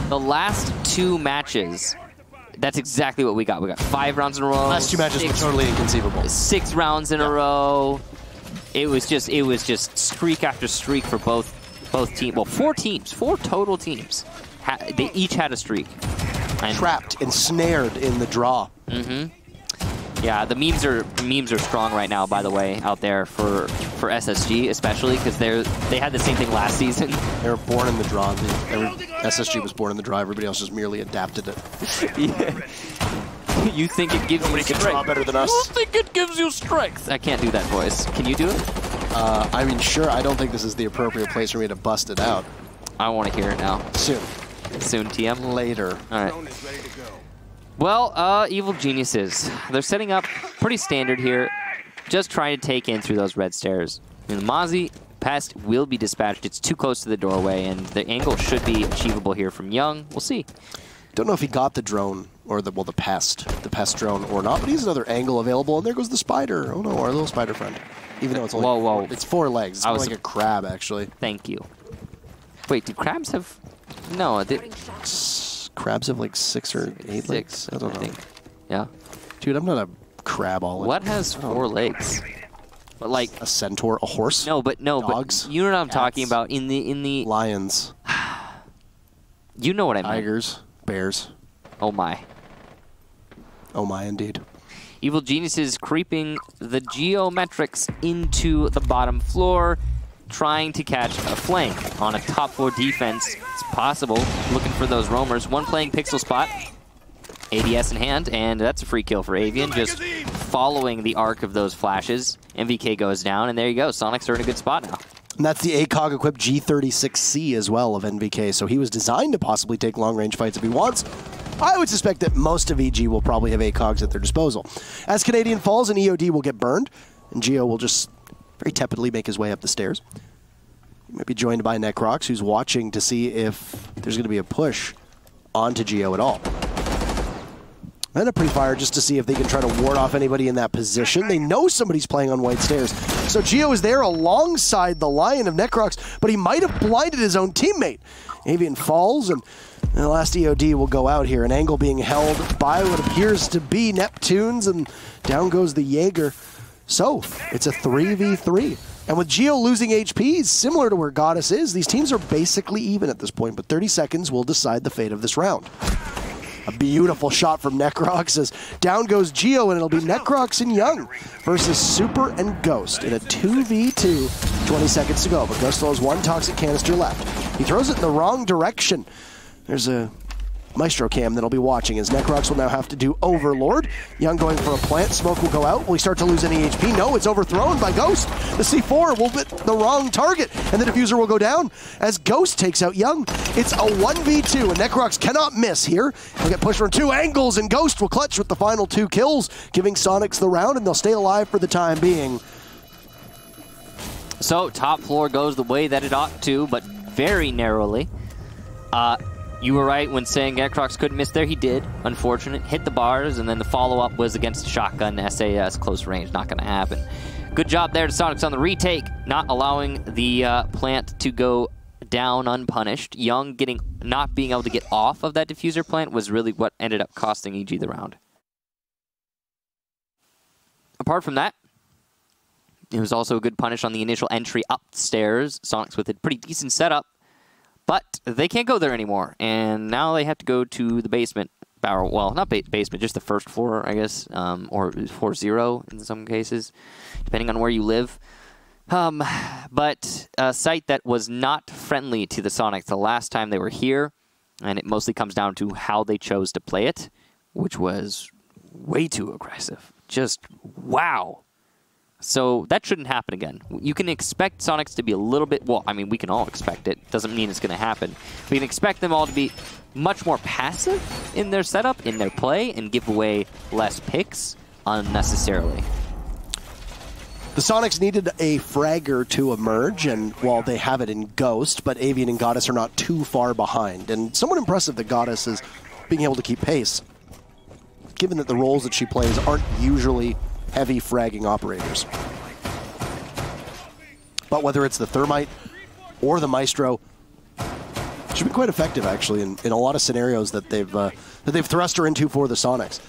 The last 2 matches, that's exactly what we got. We got 5 rounds in a row. Last 2 matches were totally inconceivable. 6 rounds in a row. It was just streak after streak for both teams. Well, 4 teams, 4 total teams. They each had a streak. And trapped, ensnared in the draw. Mm-hmm. Yeah, the memes are strong right now, by the way, out there for SSG especially, because they had the same thing last season. They were born in the draw. SSG was born in the draw. Everybody else just merely adapted it. Yeah. You think it gives you strength? Draw better than us. You think it gives you strength? I can't do that voice. Can you do it? I mean, sure. I don't think this is the appropriate place for me to bust it out. I want to hear it now. Soon. Soon, TM? Later. All right. Well, Evil Geniuses. They're setting up pretty standard here, just trying to take in through those red stairs. And the Mozzie Pest will be dispatched. It's too close to the doorway, and the angle should be achievable here from Young. We'll see. Don't know if he got the drone, or the pest drone or not, but he has another angle available, and there goes the spider. Oh no, our little spider friend. Even though it's only whoa. It's 4 legs. It's more like a crab, actually. Thank you. Wait, do crabs have... No, crabs have like 6 or 8 legs? I don't know. Yeah. Dude, I'm not a crabology. What has 4 legs? But like a centaur, a horse? No, but dogs, but you know what I'm talking about in the lions. You know what I mean. Tigers, bears. Oh my. Oh my, indeed. Evil Geniuses creeping the geometrics into the bottom floor, trying to catch a flank on a top floor defense. It's possible. Looking for those roamers. One playing pixel spot. ADS in hand, and that's a free kill for Avian, just following the arc of those flashes. MVK goes down, and there you go. Soniqs are in a good spot now. And that's the ACOG-equipped G36C as well of NVK, so he was designed to possibly take long-range fights if he wants. I would suspect that most of EG will probably have ACOGs at their disposal. As Canadian falls, an EOD will get burned, and Geo will just very tepidly make his way up the stairs. Might be joined by Necrox, who's watching to see if there's going to be a push onto Geo at all. And a pre-fire just to see if they can try to ward off anybody in that position. They know somebody's playing on white stairs. So Geo is there alongside the Lion of Necrox, but he might have blinded his own teammate. Avian falls, and the last EOD will go out here. An angle being held by what appears to be Neptunes, and down goes the Jaeger. So, it's a 3v3. And with Geo losing HP, similar to where Goddess is, these teams are basically even at this point, but 30 seconds will decide the fate of this round. A beautiful shot from Necrox as down goes Geo, and it'll be Necrox and Young versus Super and Ghost in a 2v2, 20 seconds to go. But Ghost still has one toxic canister left. He throws it in the wrong direction. There's a Maestro cam that'll be watching as Necrox will now have to do Overlord. Young going for a plant. Smoke will go out. Will he start to lose any HP? No, it's overthrown by Ghost. The C4 will hit the wrong target, and the diffuser will go down as Ghost takes out Young. It's a 1v2, and Necrox cannot miss here. He'll get pushed from 2 angles, and Ghost will clutch with the final 2 kills, giving Soniqs the round, and they'll stay alive for the time being. So, top floor goes the way that it ought to, but very narrowly. You were right when saying Necrox couldn't miss there. He did. Unfortunate. Hit the bars, and then the follow-up was against shotgun SAS, close range. Not going to happen. Good job there to Soniqs on the retake, not allowing the plant to go down unpunished. Young not being able to get off of that diffuser plant was really what ended up costing EG the round. Apart from that, it was also a good punish on the initial entry upstairs. Soniqs with a pretty decent setup. But they can't go there anymore, and now they have to go to the basement. Well, not basement, just the first floor, I guess, or floor 0 in some cases, depending on where you live. But a site that was not friendly to the Soniqs the last time they were here, and it mostly comes down to how they chose to play it, which was way too aggressive. Just wow. So that shouldn't happen again. You can expect Soniqs to be a little bit, well, I mean, we can all expect it. Doesn't mean it's going to happen. We can expect them all to be much more passive in their setup, in their play, and give away less picks unnecessarily. The Soniqs needed a fragger to emerge, and while they have it in Ghost, but Avian and Goddess are not too far behind. And somewhat impressive that Goddess is being able to keep pace, given that the roles that she plays aren't usually heavy fragging operators. But whether it's the Thermite or the Maestro, it should be quite effective actually in a lot of scenarios that they've thrust her into for the Soniqs.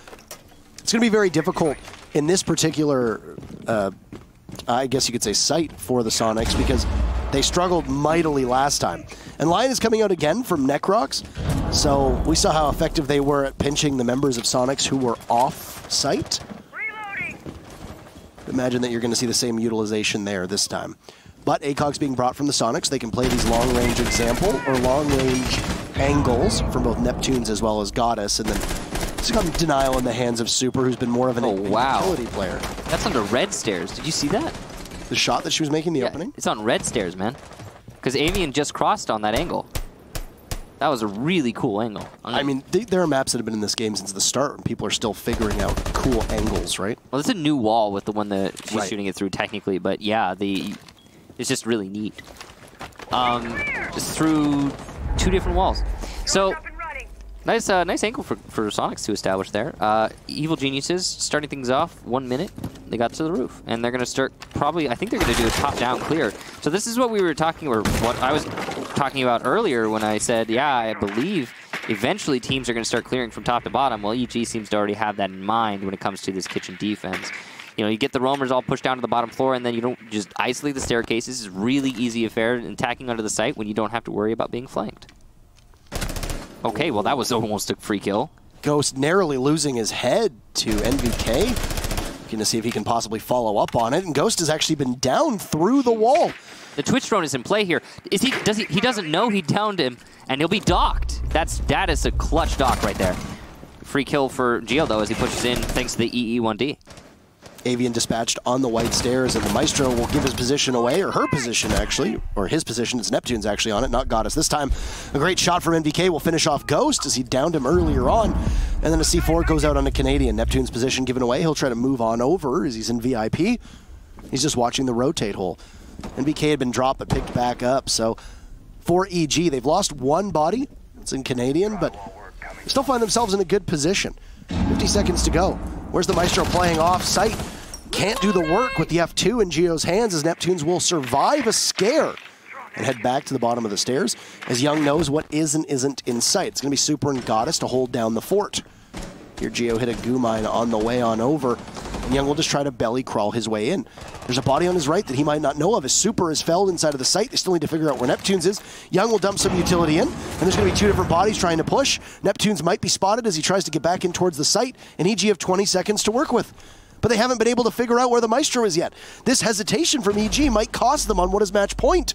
It's going to be very difficult in this particular, I guess you could say, site for the Soniqs because they struggled mightily last time. And Lion is coming out again from Necrox, so we saw how effective they were at pinching the members of Soniqs who were off-site. Imagine that you're going to see the same utilization there this time. But ACOG's being brought from the Soniqs. They can play these long-range example or long-range angles from both Neptunes as well as Goddess. And then it's got denial in the hands of Super, who's been more of an utility player. That's under red stairs. Did you see that? The shot that she was making, the opening? It's on red stairs, man. Because Avian just crossed on that angle. That was a really cool angle. I mean, there are maps that have been in this game since the start, and people are still figuring out cool angles, right? Well, it's a new wall with the one that she's shooting it through, technically, but yeah, it's just really neat. Just through 2 different walls. So, nice angle for Soniqs to establish there. Evil Geniuses starting things off 1 minute. They got to the roof, and they're going to start probably, I think they're going to do a top-down clear. So this is what we were talking, or what I was talking about earlier when I said, yeah, I believe eventually teams are going to start clearing from top to bottom. Well, EG seems to already have that in mind when it comes to this kitchen defense. You know, you get the roamers all pushed down to the bottom floor, and then you don't just isolate the staircases. It's a really easy affair attacking onto the site when you don't have to worry about being flanked. Okay, well, that was almost a free kill. Ghost narrowly losing his head to NVK. Looking to see if he can possibly follow up on it, and Ghost has actually been down through the wall. The Twitch drone is in play here. He doesn't know he downed him, and he'll be docked. That is a clutch dock right there. Free kill for Geo, though, as he pushes in thanks to the EE1D. Avian dispatched on the white stairs, and the Maestro will give his position away, or her position, actually, or his position. It's Neptune's actually on it, not Goddess. This time, a great shot from MDK will finish off Ghost as he downed him earlier on, and then a C4 goes out on a Canadian. Neptune's position given away. He'll try to move on over as he's in VIP. He's just watching the rotate hole. NBK had been dropped but picked back up. So for EG, they've lost one body. It's in Canadian, but they still find themselves in a good position. 50 seconds to go. Where's the Maestro playing off site? Can't do the work with the F2 in Geo's hands as Neptunes will survive a scare and head back to the bottom of the stairs as Young knows what is and isn't in sight. It's going to be Super and Goddess to hold down the fort. Here Geo hit a goo mine on the way on over, and Young will just try to belly crawl his way in. There's a body on his right that he might not know of as Super is felled inside of the site. They still need to figure out where Neptunes is. Young will dump some utility in, and there's going to be two different bodies trying to push. Neptunes might be spotted as he tries to get back in towards the site, and EG have 20 seconds to work with. But they haven't been able to figure out where the Maestro is yet. This hesitation from EG might cost them on what is match point.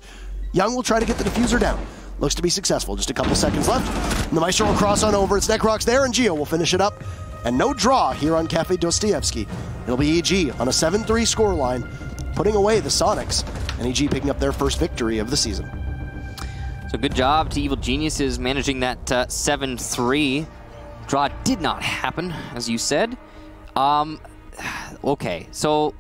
Young will try to get the diffuser down. Looks to be successful. Just a couple seconds left. And the Maestro will cross on over. It's Necrox there, and Geo will finish it up. And no draw here on Cafe Dostoyevsky. It'll be EG on a 7-3 scoreline, putting away the Soniqs, and EG picking up their first victory of the season. So good job to Evil Geniuses managing that 7-3. Draw did not happen, as you said. Okay, so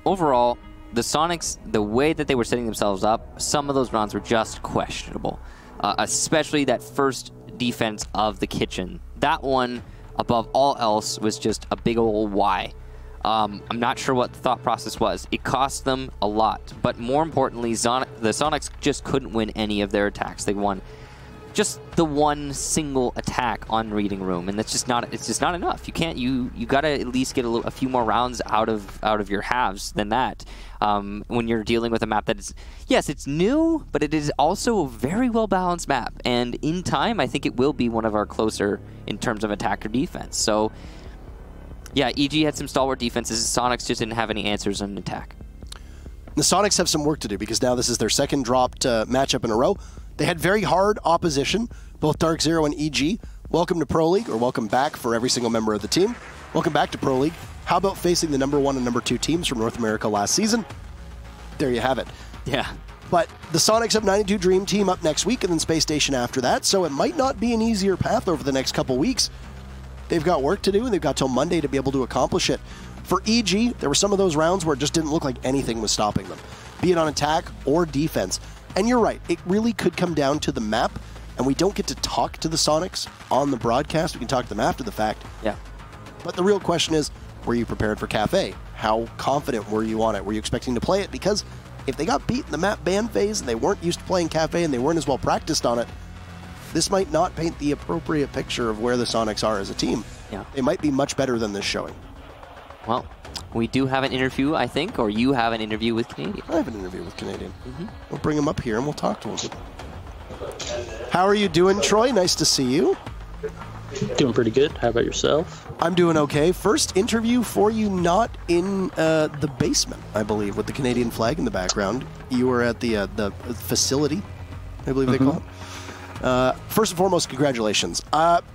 overall, the Soniqs, the way that they were setting themselves up, some of those rounds were just questionable, especially that first defense of the kitchen. That one, above all else, was just a big old why. I'm not sure what the thought process was. It cost them a lot, but more importantly, the Soniqs just couldn't win any of their attacks. They won just the one single attack on Reading Room, and that's just not. It's just not enough. You can't. You got to at least get a few more rounds out of your halves than that. When you're dealing with a map that is, yes, it's new, but it is also a very well balanced map. And in time, I think it will be one of our closer in terms of attack or defense. So, yeah, EG had some stalwart defenses. Soniqs just didn't have any answers on attack. The Soniqs have some work to do because now this is their second dropped matchup in a row. They had very hard opposition, both Dark Zero and EG. Welcome to Pro League, or welcome back for every single member of the team. Welcome back to Pro League. How about facing the #1 and #2 teams from North America last season? There you have it. Yeah. But the Soniqs have 92 Dream Team up next week and then Space Station after that, so it might not be an easier path over the next couple weeks. They've got work to do, and they've got till Monday to be able to accomplish it. For EG, there were some of those rounds where it just didn't look like anything was stopping them, be it on attack or defense. And you're right, it really could come down to the map, and we don't get to talk to the Soniqs on the broadcast. We can talk to them after the fact. Yeah. But the real question is, were you prepared for Cafe? How confident were you on it? Were you expecting to play it? Because if they got beat in the map ban phase and they weren't used to playing Cafe and they weren't as well practiced on it, this might not paint the appropriate picture of where the Soniqs are as a team. Yeah. They might be much better than this showing. Well, we do have an interview, I think, or you have an interview with Canadian. I have an interview with Canadian. We'll bring him up here and we'll talk to him. How are you doing, Troy? Nice to see you. Doing pretty good. How about yourself? I'm doing okay. First interview for you not in the basement, I believe, with the Canadian flag in the background. You were at the facility, I believe they call it. First and foremost, congratulations.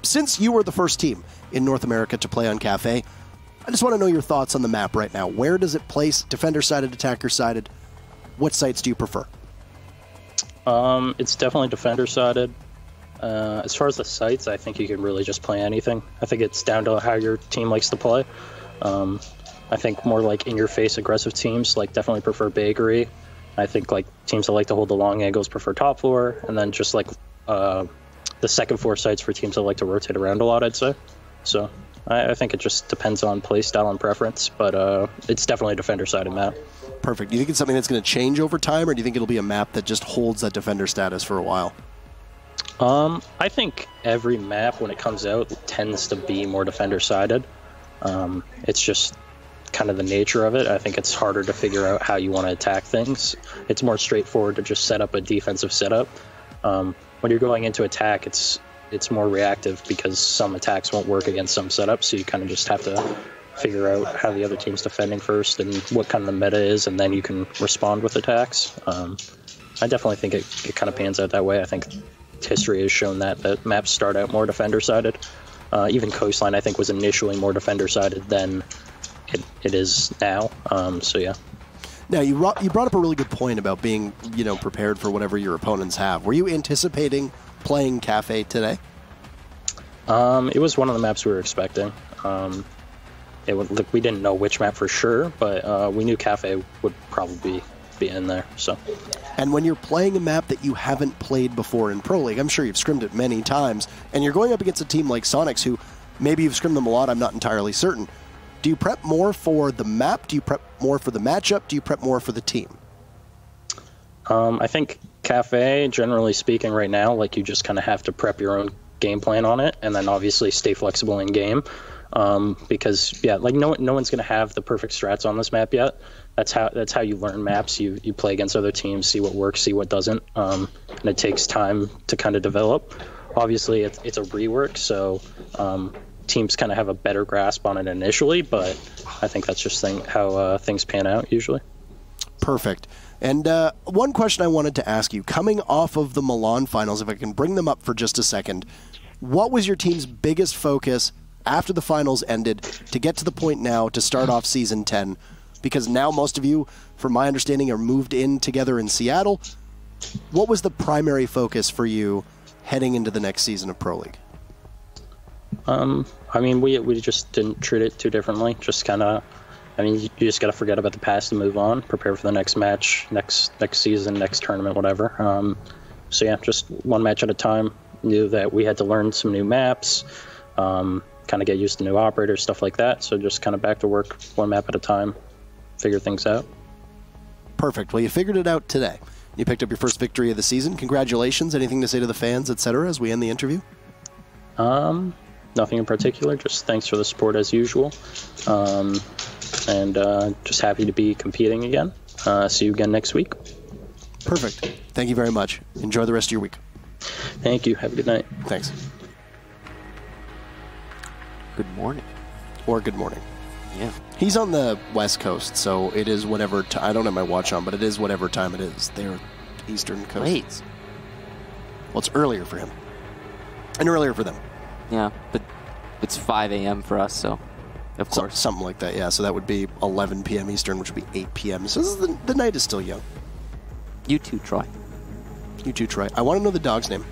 Since you were the first team in North America to play on Cafe, I just want to know your thoughts on the map right now. Where does it place? Defender-sided, attacker-sided? What sites do you prefer? It's definitely defender-sided. As far as the sites, I think you can really just play anything. I think it's down to how your team likes to play. I think more like in-your-face aggressive teams like definitely prefer Bakery. I think like teams that like to hold the long angles prefer top floor, and then just like the second floor sites for teams that like to rotate around a lot, I'd say. So I think it just depends on play style and preference, but it's definitely a defender-sided map. Perfect. Do you think it's something that's going to change over time, or do you think it'll be a map that just holds that defender status for a while? I think every map, when it comes out, tends to be more defender-sided. It's just kind of the nature of it. I think it's harder to figure out how you want to attack things. It's more straightforward to just set up a defensive setup. When you're going into attack, it's more reactive because some attacks won't work against some setups, so you kind of just have to figure out how the other team's defending first and what kind of the meta is, and then you can respond with attacks. I definitely think it kind of pans out that way. I think history has shown that maps start out more defender-sided. Even Coastline, I think, was initially more defender-sided than it is now. So yeah. Now, you brought up a really good point about being, prepared for whatever your opponents have. Were you anticipating playing Cafe today? It was one of the maps we were expecting. We didn't know which map for sure, but we knew Cafe would probably be in there. So, and when you're playing a map that you haven't played before in Pro League, I'm sure you've scrimmed it many times, and you're going up against a team like Soniqs, who maybe you've scrimmed them a lot, I'm not entirely certain. Do you prep more for the map? Do you prep more for the matchup? Do you prep more for the team? I think Cafe, generally speaking, right now, like, you just kind of have to prep your own game plan on it, and then obviously stay flexible in game. Because yeah, like no one's gonna have the perfect strats on this map yet. That's how you learn maps. You play against other teams, see what works, see what doesn't, and it takes time to kind of develop. Obviously, it's a rework, so teams kind of have a better grasp on it initially, but I think that's just how things pan out usually. Perfect. And one question I wanted to ask you, coming off of the Milan finals, if I can bring them up for just a second, what was your team's biggest focus after the finals ended to get to the point now to start off Season 10? Because now most of you, from my understanding, are moved in together in Seattle. What was the primary focus for you heading into the next season of Pro League? I mean, we just didn't treat it too differently. Just kind of, I mean, you just got to forget about the past and move on, prepare for the next match, next season, next tournament, whatever. So yeah, just one match at a time. Knew that we had to learn some new maps, kind of get used to new operators, stuff like that. So just kind of back to work, one map at a time, figure things out. Perfect. Well, you figured it out today. You picked up your first victory of the season. Congratulations. Anything to say to the fans, etc., as we end the interview? Nothing in particular. Just thanks for the support as usual. And just happy to be competing again. See you again next week. Perfect. Thank you very much. Enjoy the rest of your week. Thank you. Have a good night. Thanks. Good morning. Or good morning. Yeah. He's on the West Coast, so it is whatever I don't have my watch on, but it is whatever time it is. They're Eastern Coast. Wait. Well, it's earlier for him. And earlier for them. Yeah, but it's 5 a.m. for us, so of course. Something like that, yeah. So that would be 11 p.m. Eastern, which would be 8 p.m. So this is the night is still young. You too, Troy. You too, Troy. I want to know the dog's name.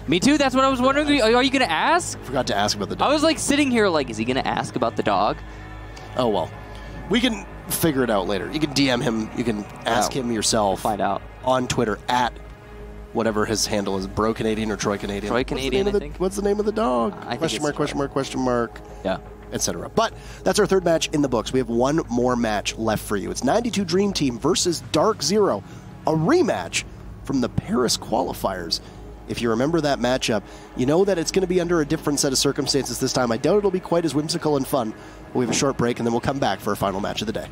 Me too. That's what I was wondering. Are you going to ask? Forgot to ask about the dog. I was like sitting here like, is he going to ask about the dog? Oh, well. We can figure it out later. You can DM him. You can ask him yourself. Find out. On Twitter at whatever his handle is, Bro Canadian or Troy Canadian. Troy Canadian, I think. What's the name of the dog? Question mark. Yeah. Etc. But that's our third match in the books. We have one more match left for you. It's 92 Dream Team versus Dark Zero, a rematch from the Paris qualifiers. If you remember that matchup, you know that it's going to be under a different set of circumstances this time. I doubt it'll be quite as whimsical and fun. But we have a short break, and then we'll come back for our final match of the day.